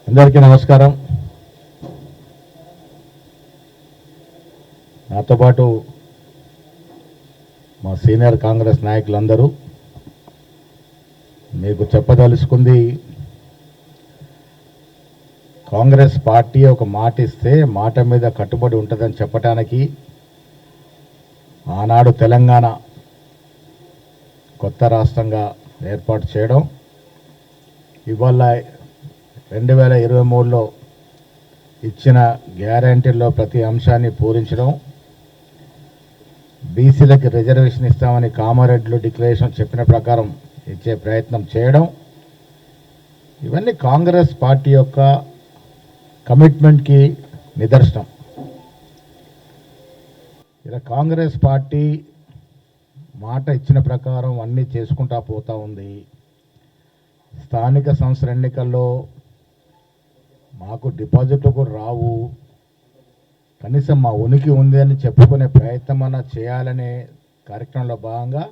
అందరికీ నమస్కారం. నాతో పాటు మా సీనియర్ కాంగ్రెస్ నాయకులందరూ మీకు చెప్పదలుచుకుంది, కాంగ్రెస్ పార్టీ ఒక మాట ఇస్తే మాట మీద కట్టుబడి ఉంటుందని చెప్పడానికి ఆనాడు తెలంగాణ కొత్త రాష్ట్రంగా ఏర్పాటు చేయడం, ఇవాళ 2023లో ఇచ్చిన గ్యారంటీల్లో ప్రతి అంశాన్ని పూరించడం, బీసీలకు రిజర్వేషన్ ఇస్తామని కామారెడ్డిలో డిక్లరేషన్ చెప్పిన ప్రకారం ఇచ్చే ప్రయత్నం చేయడం, ఇవన్నీ కాంగ్రెస్ పార్టీ యొక్క కమిట్మెంట్కి నిదర్శనం. ఇలా కాంగ్రెస్ పార్టీ మాట ఇచ్చిన ప్రకారం అన్నీ చేసుకుంటా పోతూ ఉంది. స్థానిక సంస్థల ఎన్నికల్లో మాకు డిపాజిట్లు కూడా రావు, కనీసం మా ఉనికి ఉంది అని చెప్పుకునే ప్రయత్నం అన్నా చేయాలనే కార్యక్రమంలో భాగంగా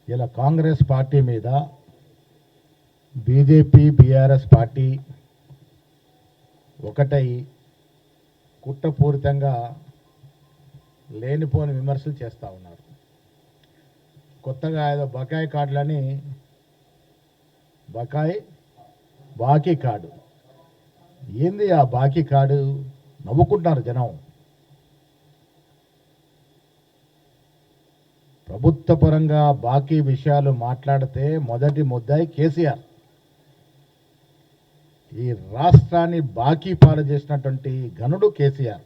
ఇలా కాంగ్రెస్ పార్టీ మీద బీజేపీ బీఆర్ఎస్ పార్టీ ఒకటై కుట్రపూరితంగా లేనిపోని విమర్శలు చేస్తూ ఉన్నారు. కొత్తగా ఏదో బకాయి కార్డులని బాకీ కార్డు ఏంది? ఆ బాకీ కార్డు నవ్వుకుంటున్నారు జనం. ప్రభుత్వ పరంగా బాకీ విషయాలు మాట్లాడితే మొదటి ముద్దాయి కేసీఆర్. ఈ రాష్ట్రాన్ని బాకీ పాలు చేసినటువంటి ఘనుడు కేసీఆర్.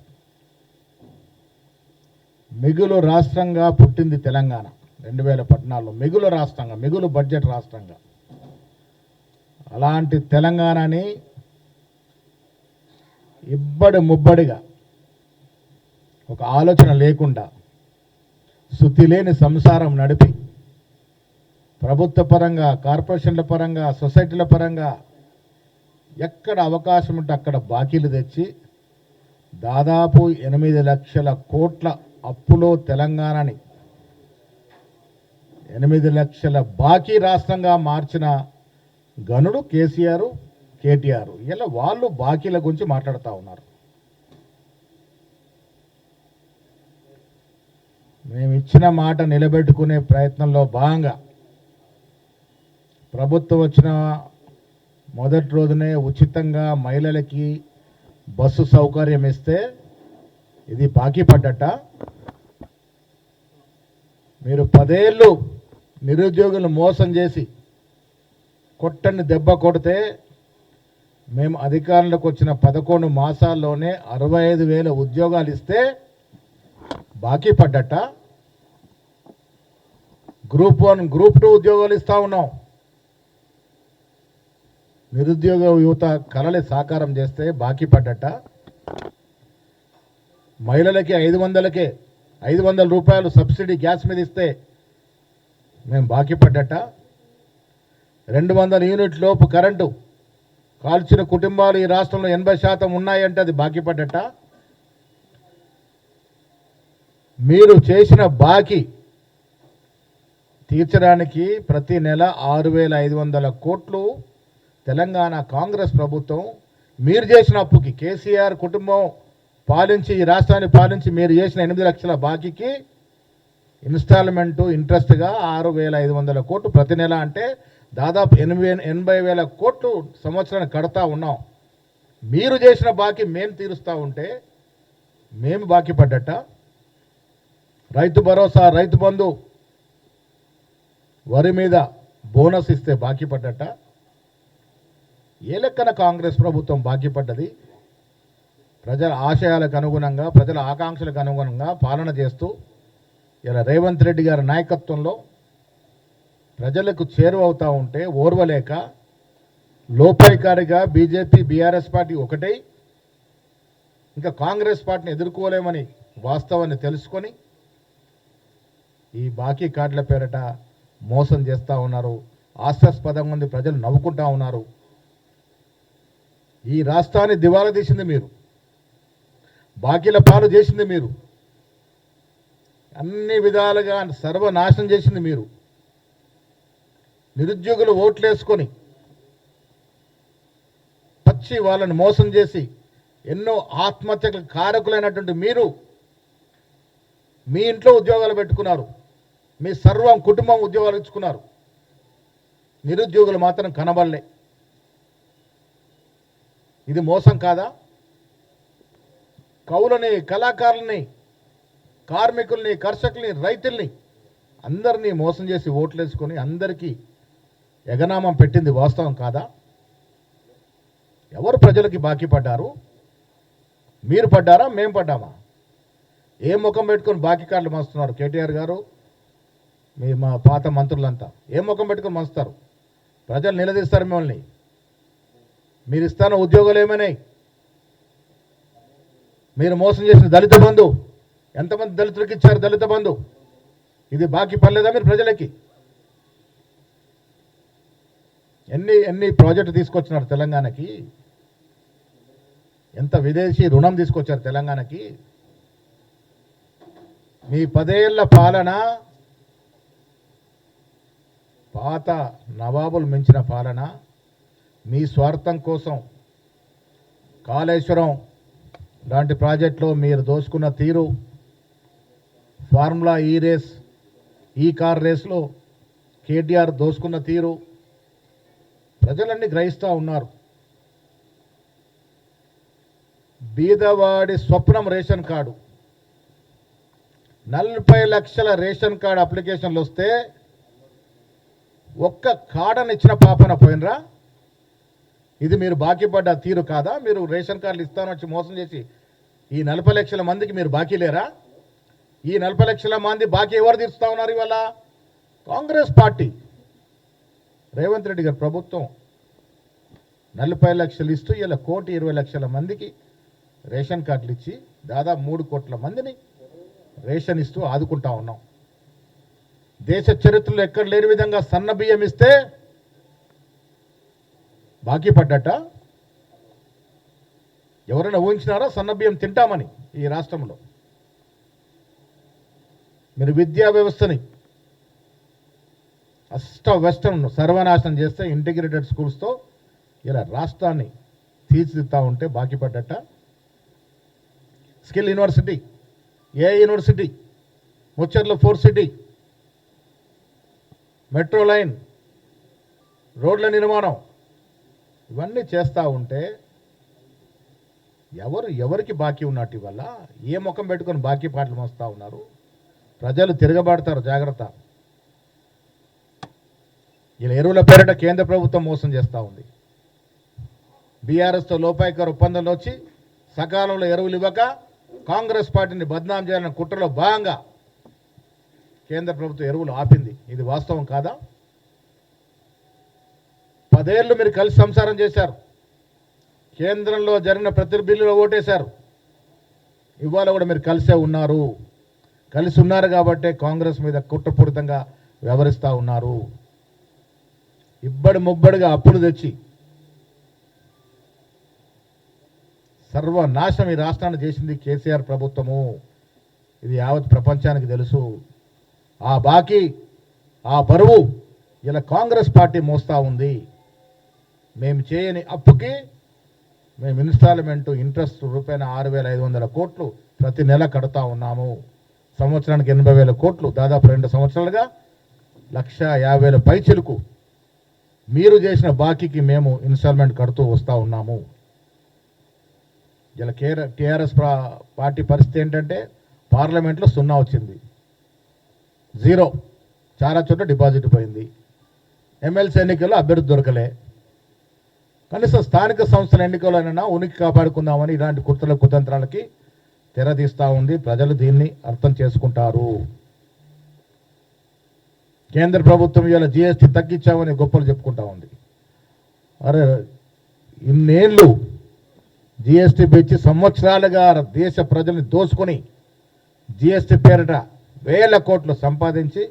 మిగులు రాష్ట్రంగా పుట్టింది తెలంగాణ 2014లో, మిగులు రాష్ట్రంగా, మిగులు బడ్జెట్ రాష్ట్రంగా. అలాంటి తెలంగాణని ఇబ్బడి ముబ్బడిగా, ఒక ఆలోచన లేకుండా, శుద్ధి లేని సంసారం నడిపి, ప్రభుత్వ పరంగా, కార్పొరేషన్ల పరంగా, సొసైటీల పరంగా ఎక్కడ అవకాశం ఉంటే అక్కడ బాకీలు తెచ్చి దాదాపు 8 లక్షల కోట్ల అప్పులో తెలంగాణని 8 లక్షల బాకీ రాష్ట్రంగా మార్చిన ఘనుడు కేసీఆర్, కేటీఆర్. ఇలా వాళ్ళు బాకీల గురించి మాట్లాడుతూ ఉన్నారు. మేము ఇచ్చిన మాట నిలబెట్టుకునే ప్రయత్నంలో భాగంగా ప్రభుత్వం వచ్చిన మొదటి రోజునే ఉచితంగా మహిళలకి బస్సు సౌకర్యం ఇస్తే ఇది బాకీ పడ్డట. మీరు 10 ఏళ్ళు నిరుద్యోగులను మోసం చేసి కొట్టని దెబ్బ కొడితే మేము అధికారంలోకి వచ్చిన 11 మాసాల్లోనే 65,000 ఉద్యోగాలు ఇస్తే బాకీ పడ్డట. గ్రూప్ 1, గ్రూప్ 2 ఉద్యోగాలు ఇస్తా ఉన్నాం. నిరుద్యోగ యువత కలలు సాకారం చేస్తే బాకీ పడ్డట. మహిళలకి 500 రూపాయలు సబ్సిడీ గ్యాస్ మీద ఇస్తే మేము బాకీ పడ్డట. 200 యూనిట్ లోపు కరెంటు కాల్చిన కుటుంబాలు ఈ రాష్ట్రంలో 80% ఉన్నాయంటే అది బాకీ పడ్డట. మీరు చేసిన బాకీ తీర్చడానికి ప్రతి నెల 6,500 కోట్లు తెలంగాణ కాంగ్రెస్ ప్రభుత్వం మీరు చేసిన అప్పుకి, కేసీఆర్ కుటుంబం పాలించి ఈ రాష్ట్రాన్ని పాలించి మీరు చేసిన 8 లక్షల బాకీకి ఇన్స్టాల్మెంటు ఇంట్రెస్ట్గా 6,500 కోట్లు ప్రతి నెల, అంటే దాదాపు 80,000 కోట్లు సంవత్సరానికి కడతా ఉన్నాం. మీరు చేసిన బాకీ మేము తీరుస్తూ ఉంటే మేము బాకీ పడ్డట. రైతు భరోసా, రైతు బంధు, వరి మీద బోనస్ ఇస్తే బాకీ పడ్డట. ఏ లెక్కన కాంగ్రెస్ ప్రభుత్వం బాకీ పడ్డది? ప్రజల ఆశయాలకు అనుగుణంగా, ప్రజల ఆకాంక్షలకు అనుగుణంగా పాలన చేస్తూ ఇలా రేవంత్ రెడ్డి గారి నాయకత్వంలో ప్రజలకు చేరువవుతూ ఉంటే ఓర్వలేక లోపాయికారిగా బీజేపీ బీఆర్ఎస్ పార్టీ ఒకటై ఇంకా కాంగ్రెస్ పార్టీని ఎదుర్కోలేమని వాస్తవాన్ని తెలుసుకొని ఈ బాకీ కార్డుల పేరట మోసం చేస్తూ ఉన్నారు. హాస్యాస్పదంగా ఉంది, ప్రజలు నవ్వుకుంటా ఉన్నారు. ఈ రాష్ట్రాన్ని దివాలా తీసింది మీరు, బాకీల పాలు చేసింది మీరు, అన్ని విధాలుగా సర్వనాశనం చేసింది మీరు. నిరుద్యోగులు ఓట్లేసుకొని ముంచి వాళ్ళని మోసం చేసి ఎన్నో ఆత్మహత్యలకు కారకులైనటువంటి మీరు మీ ఇంట్లో ఉద్యోగాలు పెట్టుకున్నారు, మీ సర్వం కుటుంబం ఉద్యోగాలు ఇచ్చుకున్నారు, నిరుద్యోగులు మాత్రం కనబడలే. ఇది మోసం కాదా? కవులని, కళాకారుల్ని, కార్మికుల్ని, కర్షకుల్ని, రైతుల్ని అందరినీ మోసం చేసి ఓట్లేసుకొని అందరికీ ఎగనామం పెట్టింది వాస్తవం కాదా? ఎవరు ప్రజలకి బాకీ పడ్డారు? మీరు పడ్డారా, మేము పడ్డామా? ఏ ముఖం పెట్టుకొని బాకీ కార్డులు మస్తున్నారు కేటీఆర్ గారు, మా పాత మంత్రులంతా ఏ ముఖం పెట్టుకొని మస్తారు? ప్రజలు నిలదీస్తారు మిమ్మల్ని. మీరు ఇస్తాన ఉద్యోగాలు ఏమైనాయి? మీరు మోసం చేసిన దళిత బంధు ఎంతమంది దళితులకు ఇచ్చారు? దళిత బంధు ఇది బాకీ పడలేదా మీరు ప్రజలకి? ఎన్ని ప్రాజెక్టు తీసుకొచ్చినారు తెలంగాణకి? ఎంత విదేశీ రుణం తీసుకొచ్చారు తెలంగాణకి? మీ 10 ఏళ్ల పాలన పాత నవాబులు మించిన పాలన. మీ స్వార్థం కోసం కాళేశ్వరం లాంటి ప్రాజెక్టులో మీరు దోచుకున్న తీరు, ఫార్ములా ఈ రేస్, ఈ కార్ రేస్లో కేటీఆర్ దోచుకున్న తీరు ప్రజలన్నీ గ్రహిస్తూ ఉన్నారు. బీదవాడి స్వప్నం రేషన్ కార్డు, 40 లక్షల రేషన్ కార్డు అప్లికేషన్లు వస్తే ఒక్క కార్డుని ఇచ్చిన పాపన పోయినరా? ఇది మీరు బాకీ పడ్డ తీరు కాదా? మీరు రేషన్ కార్డులు ఇస్తానని వచ్చి మోసం చేసి ఈ 40 లక్షల మందికి మీరు బాకీ లేరా? ఈ 40 లక్షల మంది బాకీ ఎవరు తీరుస్తూ ఉన్నారు ఇవాళ? కాంగ్రెస్ పార్టీ, రేవంత్ రెడ్డి గారి ప్రభుత్వం 40 లక్షలు ఇస్తూ ఇలా 1,20,00,000 మందికి రేషన్ కార్డులు ఇచ్చి దాదాపు 3 కోట్ల మందిని రేషన్ ఇస్తూ ఆదుకుంటా ఉన్నాం. దేశ చరిత్రలో ఎక్కడ లేని విధంగా సన్న బియ్యం ఇస్తే బాకీ పడ్డట. ఎవరైనా ఊహించినారా సన్న బియ్యం తింటామని ఈ రాష్ట్రంలో? మీరు విద్యా వ్యవస్థని వెస్టర్న్ సర్వనాశనం చేస్తే ఇంటిగ్రేటెడ్ స్కూల్స్తో ఇలా రాష్ట్రాన్ని తీర్చిదిద్దుతా ఉంటే బాకీ పడ్డట. స్కిల్ యూనివర్సిటీ, ఏ university, Mucharla 4 city, metro line, రోడ్ల నిర్మాణం, ఇవన్నీ చేస్తూ ఉంటే ఎవరికి బాకీ ఉన్నట్టు ఇవల్ల? ఏ ముఖం పెట్టుకొని బాకీ పాటలు మోస్తూ ఉన్నారు? ప్రజలు తిరగబడతారు, జాగ్రత్త. ఇలా ఎరువుల పేరిట కేంద్ర ప్రభుత్వం మోసం చేస్తూ ఉంది. బీఆర్ఎస్తో లోపాయికార ఒప్పందంలో వచ్చి సకాలంలో ఎరువులు ఇవ్వక కాంగ్రెస్ పార్టీని బద్నాం చేయాలన్న కుట్రలో భాగంగా కేంద్ర ప్రభుత్వం ఎరువులు ఆపింది. ఇది వాస్తవం కాదా? 10 ఏళ్ళు మీరు కలిసి సంసారం చేశారు. కేంద్రంలో జరిగిన ప్రతి బిల్లులో ఓటేశారు. ఇవాళ కూడా మీరు కలిసే ఉన్నారు. కలిసి ఉన్నారు కాబట్టే కాంగ్రెస్ మీద కుట్రపూరితంగా వ్యవహరిస్తూ ఉన్నారు. ఇబ్బడి ముబ్బడిగా అప్పులు తెచ్చి సర్వనాశనం ఈ రాష్ట్రాన్ని చేసింది కేసీఆర్ ప్రభుత్వము. ఇది యావత్ ప్రపంచానికి తెలుసు. ఆ బాకీ, ఆ బరువు ఇలా కాంగ్రెస్ పార్టీ మోస్తూ ఉంది. మేము చేయని అప్పుకి మేము ఇన్స్టాల్మెంట్ ఇంట్రెస్ట్ రూపాయన 6,500 కోట్లు ప్రతి నెల కడుతూ ఉన్నాము. సంవత్సరానికి 80,000 కోట్లు, దాదాపు 2 సంవత్సరాలుగా 1,50,000 పైచిలుకు మీరు చేసిన బాకీకి మేము ఇన్స్టాల్మెంట్ కడుతూ వస్తూ ఉన్నాము. ఇలా టీఆర్ఎస్ పార్టీ పరిస్థితి ఏంటంటే పార్లమెంట్లో 0 వచ్చింది, 0. చాలా చోట్ల డిపాజిట్ పోయింది. ఎమ్మెల్సీ ఎన్నికల్లో అభ్యర్థి దొరకలే. కనీసం స్థానిక సంస్థల ఎన్నికలైనా ఉనికి కాపాడుకుందామని ఇలాంటి కుతంత్రాలకి తెరదీస్తూ ఉంది. ప్రజలు దీన్ని అర్థం చేసుకుంటారు. కేంద్ర ప్రభుత్వం ఇవాళ జీఎస్టీ తగ్గించామని గొప్పలు చెప్పుకుంటా ఉంది. అరే, ఇన్నేళ్ళు జీఎస్టీ పెంచి సంవత్సరాలుగా దేశ ప్రజల్ని దోచుకొని జీఎస్టీ పేరిట 1,000 కోట్లు సంపాదించి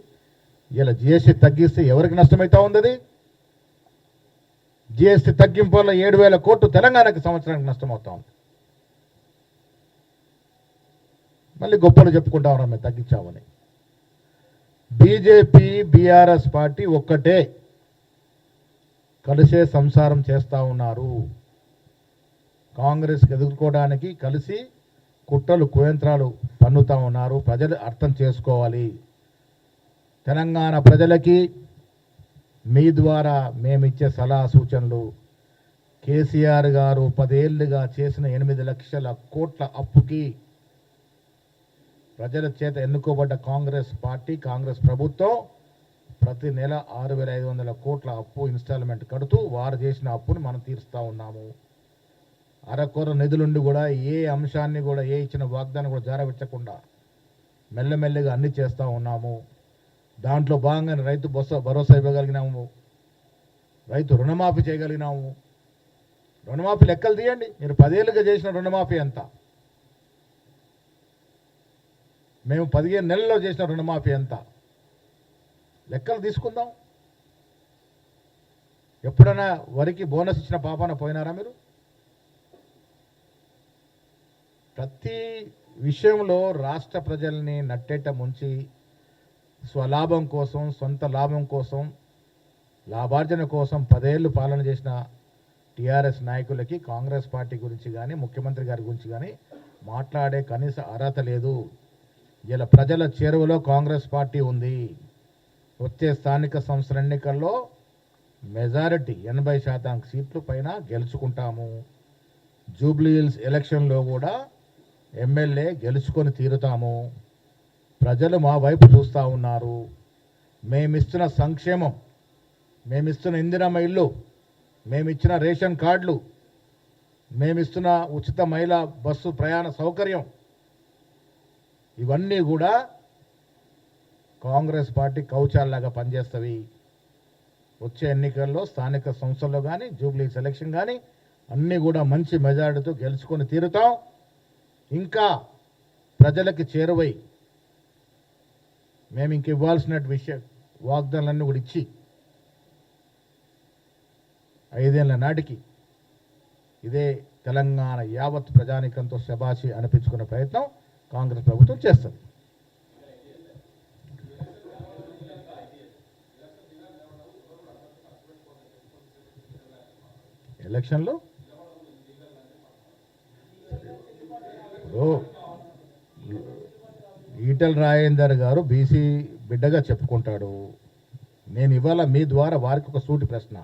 ఇలా జీఎస్టీ తగ్గిస్తే ఎవరికి నష్టమవుతా ఉంది? జీఎస్టీ తగ్గింపు వల్ల 7,000 కోట్లు తెలంగాణకి సంవత్సరానికి నష్టమవుతా ఉంది. మళ్ళీ గొప్పలు చెప్పుకుంటా ఉన్నాం మేము తగ్గించామని. బీజేపీ, బీఆర్ఎస్ పార్టీ ఒక్కటే, కలిసే సంసారం చేస్తూ ఉన్నారు. కాంగ్రెస్కి ఎదుర్కోవడానికి కలిసి కుట్రలు కుయంత్రాలు పన్నుతా ఉన్నారు. ప్రజలు అర్థం చేసుకోవాలి. తెలంగాణ ప్రజలకి మీ ద్వారా మేమిచ్చే సలహా సూచనలు, కేసీఆర్ గారు 10 ఏళ్లుగా చేసిన 8 లక్షల కోట్ల అప్పుకి ప్రజల చేత ఎన్నుకోబడ్డ కాంగ్రెస్ పార్టీ, కాంగ్రెస్ ప్రభుత్వం ప్రతి నెల 6,500 కోట్ల అప్పు ఇన్స్టాల్మెంట్ కడుతూ వారు చేసిన అప్పుని మనం తీరుస్తూ ఉన్నాము. అరకొర నిధులుండి కూడా ఏ అంశాన్ని కూడా ఏ ఇచ్చిన వాగ్దానం కూడా జారవించకుండా మెల్లమెల్లగా అన్ని చేస్తూ ఉన్నాము. దాంట్లో భాగంగానే రైతు భరోసా ఇవ్వగలిగినాము, రైతు రుణమాఫీ చేయగలిగినాము. రుణమాఫీ లెక్కలు తీయండి. మీరు 10 ఏళ్ళుగా చేసిన రుణమాఫీ ఎంత, మేము 15 నెలల్లో చేసిన రుణమాఫీ ఎంత, లెక్కలు తీసుకుందాం. ఎప్పుడైనా వరికి బోనస్ ఇచ్చిన పాపాన పోయినారా మీరు? ప్రతి విషయంలో రాష్ట్ర ప్రజల్ని నట్టేట ముంచి స్వలాభం కోసం, సొంత లాభం కోసం, లాభార్జన కోసం 10 ఏళ్ళు పాలన చేసిన టీఆర్ఎస్ నాయకులకి కాంగ్రెస్ పార్టీ గురించి కానీ ముఖ్యమంత్రి గారి గురించి కానీ మాట్లాడే కనీస అర్హత లేదు. ఇలా ప్రజల చేరువలో కాంగ్రెస్ పార్టీ ఉంది. వచ్చే స్థానిక సంస్థల ఎన్నికల్లో మెజారిటీ 80% సీట్లు పైన గెలుచుకుంటాము. జూబ్లీ హిల్స్ ఎలక్షన్లో కూడా ఎమ్మెల్యే గెలుచుకొని తీరుతాము. ప్రజలు మా వైపు చూస్తూ ఉన్నారు. మేమిస్తున్న సంక్షేమం, మేమిస్తున్న ఇందిరమ్మ ఇల్లు, మేమిచ్చిన రేషన్ కార్డులు, మేమిస్తున్న ఉచిత మహిళా బస్సు ప్రయాణ సౌకర్యం, ఇవన్నీ కూడా కాంగ్రెస్ పార్టీ కౌచాల్లాగా పనిచేస్తవి. వచ్చే ఎన్నికల్లో స్థానిక సంస్థల్లో కానీ జూబ్లీ సెలక్షన్ కానీ అన్నీ కూడా మంచి మెజారిటీతో గెలుచుకొని తీరుతాం. ఇంకా ప్రజలకి చేరువై మేము ఇంక ఇవ్వాల్సిన వాగ్దానాలన్నీ కూడా ఇచ్చి 5 ఏళ్ల నాటికి ఇదే తెలంగాణ యావత్ ప్రజానికంతో శబాషి అనిపించుకునే ప్రయత్నం కాంగ్రెస్ ప్రభుత్వం చేస్తుంది. ఎలక్షన్లో ఈటెల రాజేందర్ గారు బీసీ బిడ్డగా చెప్పుకుంటాడు. నేను ఇవాళ మీ ద్వారా వారికి ఒక సూటి ప్రశ్న.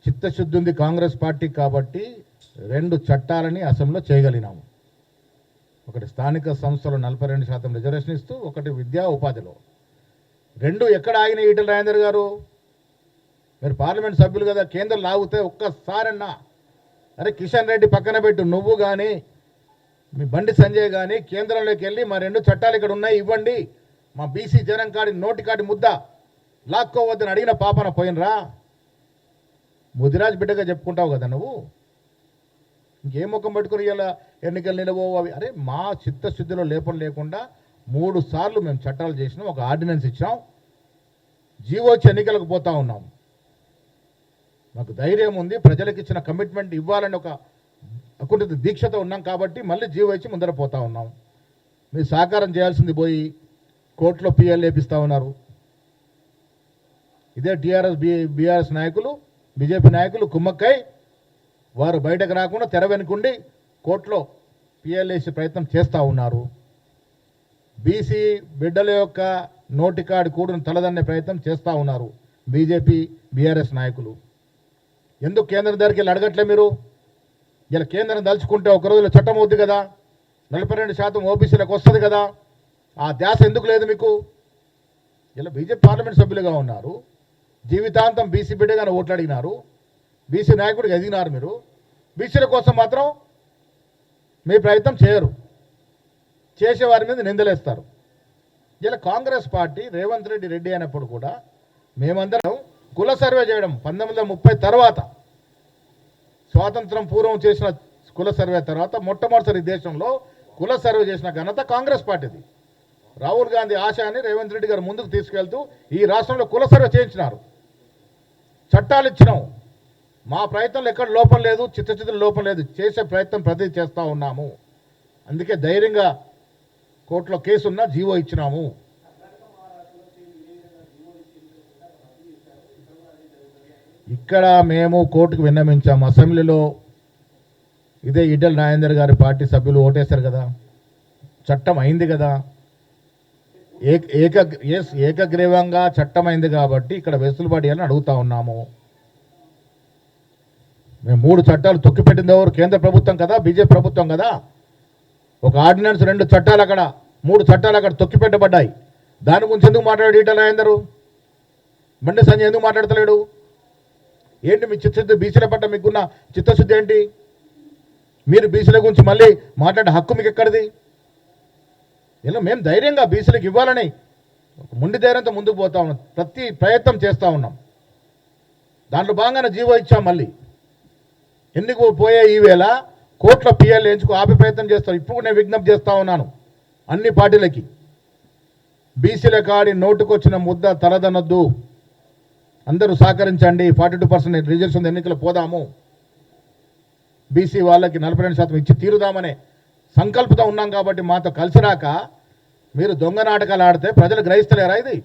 చిత్తశుద్ధి ఉంది కాంగ్రెస్ పార్టీ కాబట్టి 2 చట్టాలని అసెంబ్లీలో చేయగలిగినాము. ఒకటి స్థానిక సంస్థలు 42% రిజర్వేషన్ ఇస్తూ, ఒకటి విద్యా ఉపాధిలో. 2 ఎక్కడ ఆగిన ఈటెల రాజేందర్ గారు? మీరు పార్లమెంట్ సభ్యులు కదా, కేంద్రం లాగితే ఒక్కసారన్నా అరే కిషన్ రెడ్డి పక్కన పెట్టు, నువ్వు కానీ మీ బండి సంజయ్ కానీ కేంద్రంలోకి వెళ్ళి మా 2 చట్టాలు ఇక్కడ ఉన్నాయి ఇవ్వండి, మా బీసీ జనం కాడి నోటికాడి ముద్ద లాక్కోవద్దని అడిగిన పాపన పోయినరా? ముదిరాజ్ బిడ్డగా చెప్పుకుంటావు కదా నువ్వు. ఇంకేం ముఖం పట్టుకుని ఇలా ఎన్నికలు నిలవో అవి. అరే మా చిత్తశుద్ధిలో లేపం లేకుండా 3 సార్లు మేము చట్టాలు చేసినాం, ఒక ఆర్డినెన్స్ ఇచ్చాం, జీవో వచ్చి ఎన్నికలకు పోతా ఉన్నాం. మాకు ధైర్యం ఉంది, ప్రజలకు ఇచ్చిన కమిట్మెంట్ ఇవ్వాలని ఒక అకుంఠిత దీక్షతో ఉన్నాం కాబట్టి మళ్ళీ జీవో ఇచ్చి ముందర పోతా ఉన్నాం. మీరు సహకారం చేయాల్సింది పోయి కోర్టులో పిఎల్ వేపిస్తూ ఉన్నారు. ఇదే బీఆర్ఎస్ నాయకులు, బీజేపీ నాయకులు కుమ్మక్కై వారు బయటకు రాకుండా తెర వెనుకుండి కోర్టులో పిఎల్ వేసే ప్రయత్నం చేస్తూ ఉన్నారు. బీసీ బిడ్డల యొక్క నోటికాడి కూడును తలదన్నే ప్రయత్నం చేస్తూ ఉన్నారు బీజేపీ బీఆర్ఎస్ నాయకులు. ఎందుకు కేంద్రం దగ్గరికి వెళ్ళి అడగట్లే మీరు? ఇలా కేంద్రం దలుచుకుంటే ఒక రోజులో చట్టం అవుద్ది కదా, 42% ఓబీసీలకు వస్తుంది కదా, ఆ ధ్యాస ఎందుకు లేదు మీకు? ఇలా బీజేపీ పార్లమెంట్ సభ్యులుగా ఉన్నారు, జీవితాంతం బీసీ బిడ్డగానే ఓట్లు అడిగినారు, బీసీ నాయకుడికి ఎదిగినారు. మీరు బీసీల కోసం మాత్రం మీ ప్రయత్నం చేయరు, చేసేవారి మీద నిందలేస్తారు. ఇలా కాంగ్రెస్ పార్టీ రేవంత్ రెడ్డి అయినప్పుడు కూడా మేమందరం కుల సర్వే చేయడం 1930 తర్వాత, స్వాతంత్రం పూర్వం చేసిన కుల సర్వే తర్వాత మొట్టమొదటిసారి దేశంలో కుల సర్వే చేసిన ఘనత కాంగ్రెస్ పార్టీది. రాహుల్ గాంధీ ఆశయాన్ని రేవంత్ రెడ్డి గారు ముందుకు తీసుకెళ్తూ ఈ రాష్ట్రంలో కుల సర్వే చేయించినారు, చట్టాలు ఇచ్చినాం. మా ప్రయత్నంలో ఎక్కడ లోపం లేదు, చిత్తశుద్ధిలో లోపం లేదు, చేసే ప్రయత్నం ప్రతి చేస్తూ ఉన్నాము. అందుకే ధైర్యంగా కోర్టులో కేసున్నా జీవో ఇచ్చినాము. ఇక్కడ మేము కోర్టుకు విన్నవించాము, అసెంబ్లీలో ఇదే ఈటెల రాజేందర్ గారి పార్టీ సభ్యులు ఓటేశారు కదా, చట్టం అయింది కదా, ఏకగ్రీవంగా చట్టం అయింది కాబట్టి ఇక్కడ వెసులుబాటు అని అడుగుతా ఉన్నాము. మేము 3 చట్టాలు తొక్కిపెట్టింది ఎవరు? కేంద్ర ప్రభుత్వం కదా, బీజేపీ ప్రభుత్వం కదా. ఒక ఆర్డినెన్స్ 2 చట్టాలు అక్కడ, 3 చట్టాలు అక్కడ తొక్కిపెట్టబడ్డాయి. దాని గురించి ఎందుకు మాట్లాడాడు ఈటెల రాజేందరు? బండి సంజయ్ ఎందుకు మాట్లాడతలేడు? ఏంటి మీ చిత్తశుద్ధి? బీసీల పట్ల మీకున్న చిత్తశుద్ధి ఏంటి? మీరు బీసీల గురించి మళ్ళీ మాట్లాడే హక్కు మీకు ఎక్కడిది? ఇలా మేము ధైర్యంగా బీసీలకు ఇవ్వాలని మొండి ధైర్యంతో ముందుకు పోతా ఉన్నాం, ప్రతి ప్రయత్నం చేస్తూ ఉన్నాం. దాంట్లో భాగంగానే జీవో ఇచ్చాం. మళ్ళీ ఎందుకు పోయే ఈవేళ కోట్ల పిఎల్ ఎంచుకు ఆపే ప్రయత్నం చేస్తాం. ఇప్పుడు నేను విజ్ఞప్తి చేస్తూ ఉన్నాను అన్ని పార్టీలకి, బీసీల కాడి నోటుకొచ్చిన ముద్ద తలదనొద్దు, అందరూ సహకరించండి. 42% రిజర్వేషన్ ఎన్నికలు పోదాము, బీసీ వాళ్ళకి 42% ఇచ్చి తీరుదామనే సంకల్పంతో ఉన్నాం. కాబట్టి మాతో కలిసి రాక మీరు దొంగ నాటకాలు ఆడితే ప్రజలు గ్రహిస్తలేరా? ఇది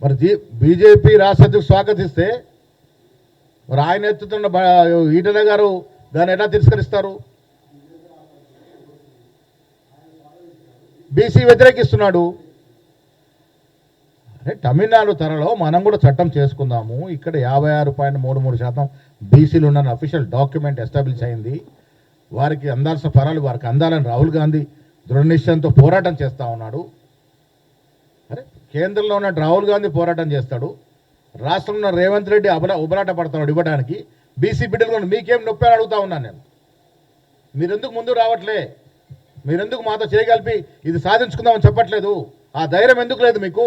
మరి బీజేపీ రాష్ట్ర అధ్యక్షుడు స్వాగతిస్తే మరి ఆయన ఎత్తుతున్న ఈటెల గారు దాన్ని ఎలా తిరస్కరిస్తారు? బీసీ వ్యతిరేకిస్తున్నాడు. అరే తమిళనాడు తరలో మనం కూడా చట్టం చేసుకుందాము. ఇక్కడ 56.33% బీసీలు ఉన్న అఫీషియల్ డాక్యుమెంట్ ఎస్టాబ్లిష్ అయింది. వారికి అందాల్సిన ఫలాలు వారికి అందాలని రాహుల్ గాంధీ దృఢ నిశ్చయంతో పోరాటం చేస్తూ ఉన్నాడు. అరే కేంద్రంలో ఉన్న రాహుల్ గాంధీ పోరాటం చేస్తాడు, రాష్ట్రంలో ఉన్న రేవంత్ రెడ్డి ఉబలాట పడుతున్నాడు ఇవ్వడానికి. బీసీ బిడ్డలు మీకేం నొప్పి అని అడుగుతా ఉన్నాను నేను. మీరెందుకు ముందు రావట్లే? మీరెందుకు మాతో చేయగలిపి ఇది సాధించుకుందామని చెప్పట్లేదు? ఆ ధైర్యం ఎందుకు లేదు మీకు?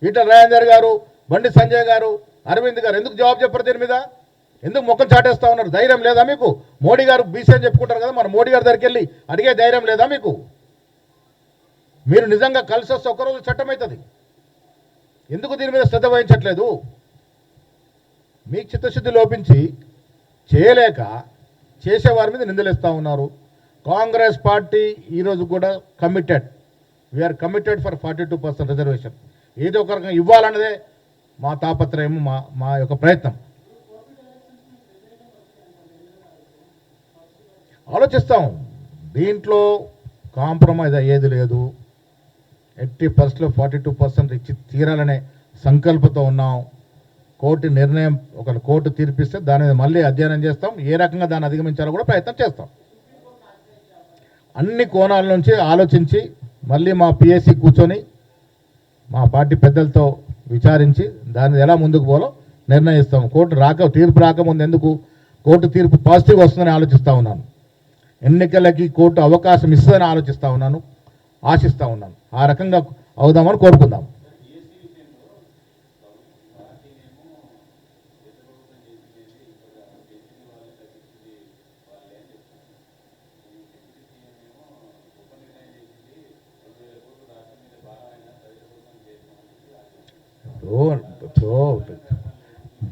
ఈటెల రాజేందర్ గారు, బండి సంజయ్ గారు, అరవింద్ గారు ఎందుకు జవాబు చెప్పరు దీని మీద? ఎందుకు మొక్కలు చాటేస్తూ ఉన్నారు? ధైర్యం లేదా మీకు? మోడీ గారు బీసీ అని చెప్పుకుంటారు కదా, మన మోడీ గారి దగ్గరికి వెళ్ళి అడిగే ధైర్యం లేదా మీకు? మీరు నిజంగా కలిసి వస్తే ఒక్కరోజు చట్టం అవుతుంది. ఎందుకు దీని మీద శ్రద్ధ వహించట్లేదు? మీకు చిత్తశుద్ధి లోపించి చేయలేక చేసేవారి మీద నిందలేస్తూ ఉన్నారు. కాంగ్రెస్ పార్టీ ఈరోజు కూడా committed, we are committed for 42% reservation. ఏదో ఒక రకంగా ఇవ్వాలన్నదే మా తాపత్రయం, మా యొక్క ప్రయత్నం. ఆలోచిస్తాం. దీంట్లో కాంప్రమైజ్ అయ్యేది లేదు. 80%లో 42% ఇచ్చి తీరాలనే సంకల్పంతో ఉన్నాం. కోర్టు నిర్ణయం, ఒక కోర్టు తీర్పిస్తే దాని మీద మళ్ళీ అధ్యయనం చేస్తాం. ఏ రకంగా దాన్ని అధిగమించాలో కూడా ప్రయత్నం చేస్తాం. అన్ని కోణాల నుంచి ఆలోచించి మళ్ళీ మా పిఎస్సి కూర్చొని మా పార్టీ పెద్దలతో విచారించి దాన్ని ఎలా ముందుకు పోలో నిర్ణయిస్తాం. తీర్పు రాకముందు ఎందుకు కోర్టు తీర్పు పాజిటివ్గా వస్తుందని ఆలోచిస్తూ ఉన్నాను. ఎన్నికలకి కోర్టు అవకాశం ఇస్తుందని ఆశిస్తూ ఉన్నాను. ఆ రకంగా అవుదామని కోరుకుందాం.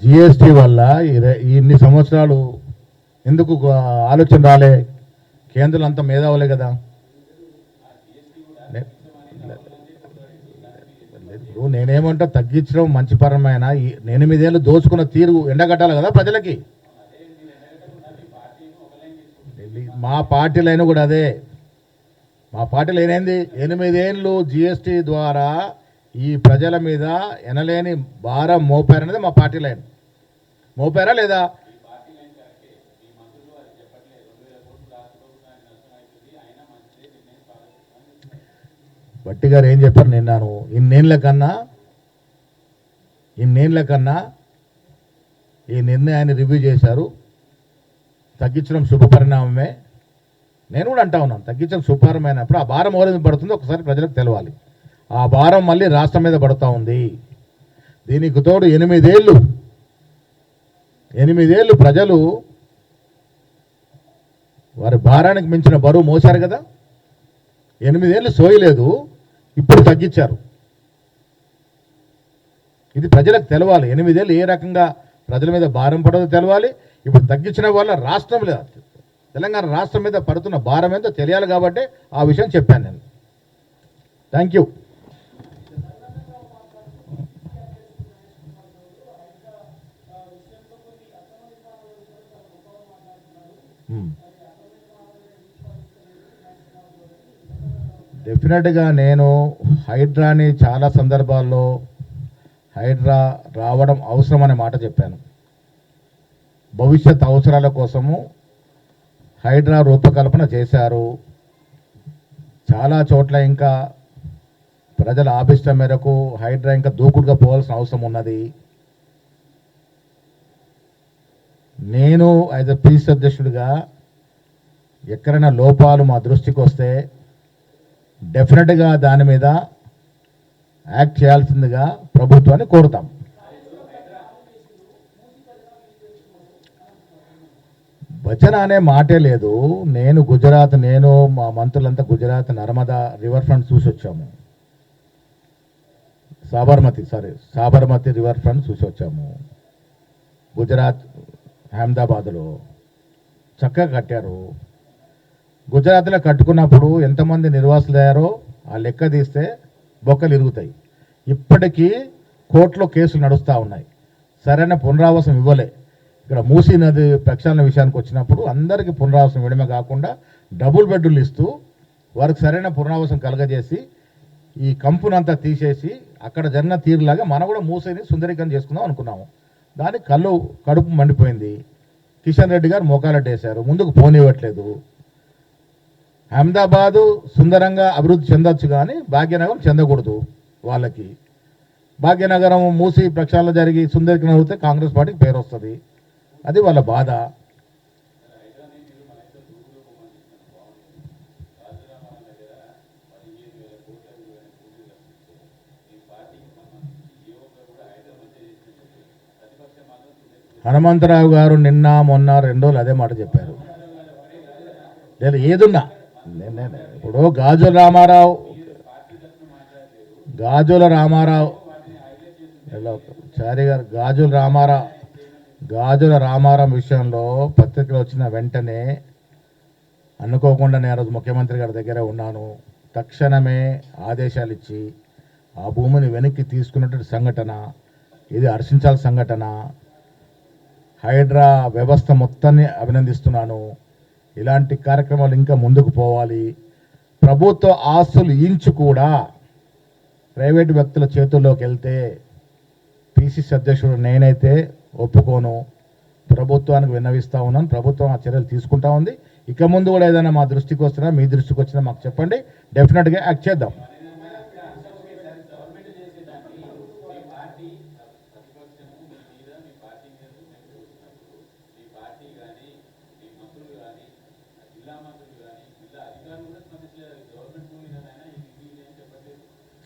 జిఎస్టీ వల్ల ఇన్ని సంవత్సరాలు ఎందుకు ఆలోచన రాలే? కేంద్రం అంతా మేధావులే కదా. నేనేమంటా, తగ్గించడం మంచి పరమైన 8 ఏళ్ళు దోచుకున్న తీరు ఎండగట్టాలి కదా ప్రజలకి. మా పార్టీలైన కూడా అదే. మా పార్టీలు ఏమైంది? 8 ఏళ్ళు జిఎస్టీ ద్వారా ఈ ప్రజల మీద ఎనలేని భారం మోపారనేది మా పార్టీ లైన్. మోపారా లేదా? బట్టి గారు ఏం చెప్పారు నిన్నాను? ఇన్నేళ్ల కన్నా ఈ నిర్ణయాన్ని రివ్యూ చేశారు. తగ్గించడం శుభపరిణామమే. నేను కూడా అంటా ఉన్నాను, తగ్గించడం శుభపరిమైనప్పుడు ఆ భారం ఎవరి పడుతుందో ఒకసారి ప్రజలకు తెలవాలి. ఆ భారం మళ్ళీ రాష్ట్రం మీద పడుతూ ఉంది. దీనికి తోడు 8 ఏళ్ళు ప్రజలు వారి భారానికి మించిన బరువు మోసారు కదా. 8 ఏళ్ళు సోయలేదు, ఇప్పుడు తగ్గించారు. ఇది ప్రజలకు తెలవాలి. 8 ఏళ్ళు ఏ రకంగా ప్రజల మీద భారం పడదో తెలవాలి. ఇప్పుడు తగ్గించిన వల్ల రాష్ట్రంలో, తెలంగాణ రాష్ట్రం మీద పడుతున్న భారం ఏంటో తెలియాలి. కాబట్టి ఆ విషయం చెప్పాను నేను. Thank you. డెఫినెట్గా నేను హైడ్రాని చాలా సందర్భాల్లో హైడ్రా రావడం అవసరం అనే మాట చెప్పాను. భవిష్యత్ అవసరాల కోసము హైడ్రా రూపకల్పన చేశారు. చాలా చోట్ల ఇంకా ప్రజల ఆభిష్టం మేరకు హైడ్రా ఇంకా దూకుడుగా పోవాల్సిన అవసరం ఉన్నది. నేను యాజ్ ఎ పీసీ అధ్యక్షుడిగా ఎక్కడైనా లోపాలు మా దృష్టికి వస్తే డెఫినెట్గా దాని మీద యాక్ట్ చేయాల్సిందిగా ప్రభుత్వాన్ని కోరుతాం. భజన అనే మాటే లేదు. నేను మా మంత్రులంతా గుజరాత్ నర్మదా రివర్ ఫ్రంట్ చూసి వచ్చాము. సాబర్మతి రివర్ ఫ్రంట్ చూసి వచ్చాము. గుజరాత్ అహ్మదాబాద్లో చక్కగా కట్టారు. గుజరాత్లో కట్టుకున్నప్పుడు ఎంతమంది నిర్వాసులు అయ్యారో ఆ లెక్క తీస్తే బొక్కలు ఇరుగుతాయి. ఇప్పటికీ కోర్టులో కేసులు నడుస్తూ ఉన్నాయి. సరైన పునరావాసం ఇవ్వలే. ఇక్కడ మూసీ నది ప్రక్షాళన విషయానికి వచ్చినప్పుడు అందరికీ పునరావాసం ఇవ్వడమే కాకుండా డబుల్ బెడ్లు ఇస్తూ వారికి సరైన పునరావాసం కలగజేసి ఈ కంపునంతా తీసేసి అక్కడ జరిగిన తీరులాగా మనం కూడా మూసీని సుందరీకరణ చేసుకుందాం అనుకున్నాము. దానికి కడుపు మండిపోయింది. కిషన్ రెడ్డి గారు మోకాలెట్టేశారు, ముందుకు పోనివ్వట్లేదు. అహ్మదాబాదు సుందరంగా అభివృద్ధి చెందొచ్చు కానీ భాగ్యనగరం చెందకూడదు. వాళ్ళకి భాగ్యనగరం మూసి ప్రక్షాళన జరిగి సుందరీకరణ అవుతే కాంగ్రెస్ పార్టీకి పేరు వస్తుంది. అది వాళ్ళ బాధ. హనుమంతరావు గారు నిన్న మొన్న 2 రోజులు అదే మాట చెప్పారు. నేను ఏదున్నా ఇప్పుడు గాజుల రామారావు చారి గారు గాజుల రామారావు విషయంలో పత్రికలు వచ్చిన వెంటనే అనుకోకుండా నేను రోజు ముఖ్యమంత్రి గారి దగ్గర ఉన్నాను. తక్షణమే ఆదేశాలు ఇచ్చి ఆ భూమిని వెనక్కి తీసుకున్నటువంటి సంఘటన ఇది హర్షించాల్సిన సంఘటన. హైడ్రా వ్యవస్థ మొత్తాన్ని అభినందిస్తున్నాను. ఇలాంటి కార్యక్రమాలు ఇంకా ముందుకు పోవాలి. ప్రభుత్వ ఆస్తులు ఇంచు కూడా ప్రైవేటు వ్యక్తుల చేతుల్లోకి వెళ్తే పిసిసి అధ్యక్షుడు నేనైతే ఒప్పుకోను. ప్రభుత్వానికి విన్నవిస్తూ ఉన్నాను. ప్రభుత్వం ఆ చర్యలు తీసుకుంటా ఉంది. ఇక ముందు కూడా ఏదైనా మా దృష్టికి వస్తున్నా మీ దృష్టికి వచ్చినా మాకు చెప్పండి, డెఫినెట్గా యాక్ట్ చేద్దాం.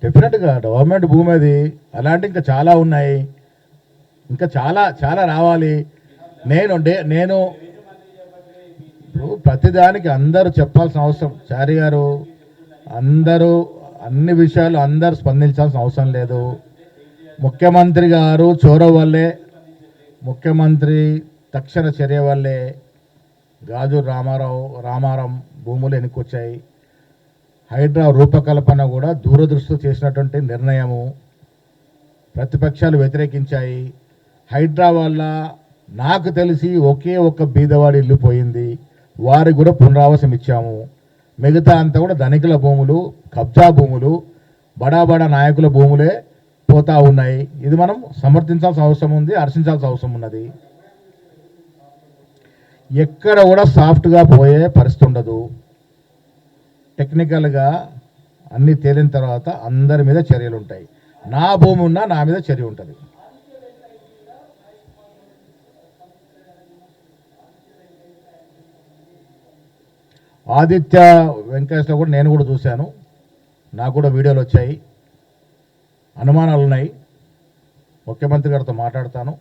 డెఫినెట్గా గవర్నమెంట్ భూమి అది. అలాంటి ఇంకా చాలా ఉన్నాయి, ఇంకా చాలా చాలా రావాలి. నేను ఇప్పుడు ప్రతిదానికి అందరూ చెప్పాల్సిన అవసరం చారి గారు, అందరూ అన్ని విషయాలు అందరూ స్పందించాల్సిన అవసరం లేదు. ముఖ్యమంత్రి గారు చొరవ వల్లే, ముఖ్యమంత్రి తక్షణ చర్య వల్లే గాజు రామారం భూములు ఎన్నికొచ్చాయి. హైడ్రా రూపకల్పన కూడా దూరదృష్టి చేసినటువంటి నిర్ణయము. ప్రతిపక్షాలు వ్యతిరేకించాయి. హైడ్రా వల్ల నాకు తెలిసి ఒకే ఒక్క బీదవాడి ఇల్లు పోయింది. వారికి కూడా పునరావాసం ఇచ్చాము. మిగతా అంతా కూడా ధనికుల భూములు, కబ్జా భూములు, బడా నాయకుల భూములే పోతా ఉన్నాయి. ఇది మనం సమర్థించాల్సిన అవసరం ఉంది, హర్షించాల్సిన అవసరం ఉన్నది. ఎక్కడ కూడా సాఫ్ట్గా పోయే పరిస్థితి ఉండదు. టెక్నికల్గా అన్నీ తేలిన తర్వాత అందరి మీద చర్యలు ఉంటాయి. నా భూమి ఉన్నా నా మీద చర్య ఉంటుంది. ఆదిత్య వెంకటేశ్వర కూడా నేను కూడా చూశాను. నాకు కూడా వీడియోలు వచ్చాయి. అనుమానాలు ఉన్నాయి. ముఖ్యమంత్రి గారితో మాట్లాడతాను.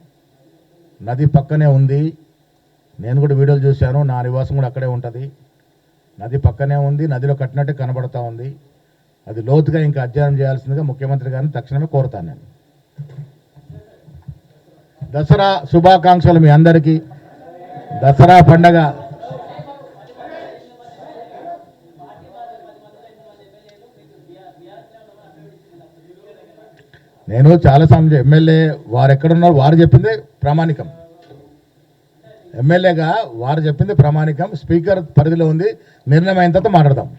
నది పక్కనే ఉంది. నేను కూడా వీడియోలు చూశాను. నా నివాసం కూడా అక్కడే ఉంటుంది. నది పక్కనే ఉంది. నదిలో కట్టినట్టే కనబడతా ఉంది. అది లోతుగా ఇంకా అధ్యయనం చేయాల్సిందిగా ముఖ్యమంత్రి గారిని తక్షణమే కోరుతాను. నేను దసరా శుభాకాంక్షలు మీ అందరికీ. దసరా పండగ నేను చాలా సమయం ఎమ్మెల్యే వారు ఎక్కడున్నారు వారు చెప్పిందే ప్రామాణికం. ఎమ్మెల్యేగా వారు చెప్పింది ప్రామాణికం. స్పీకర్ పరిధిలో ఉంది. నిర్ణయం అయిన తర్వాత మాట్లాడదాం.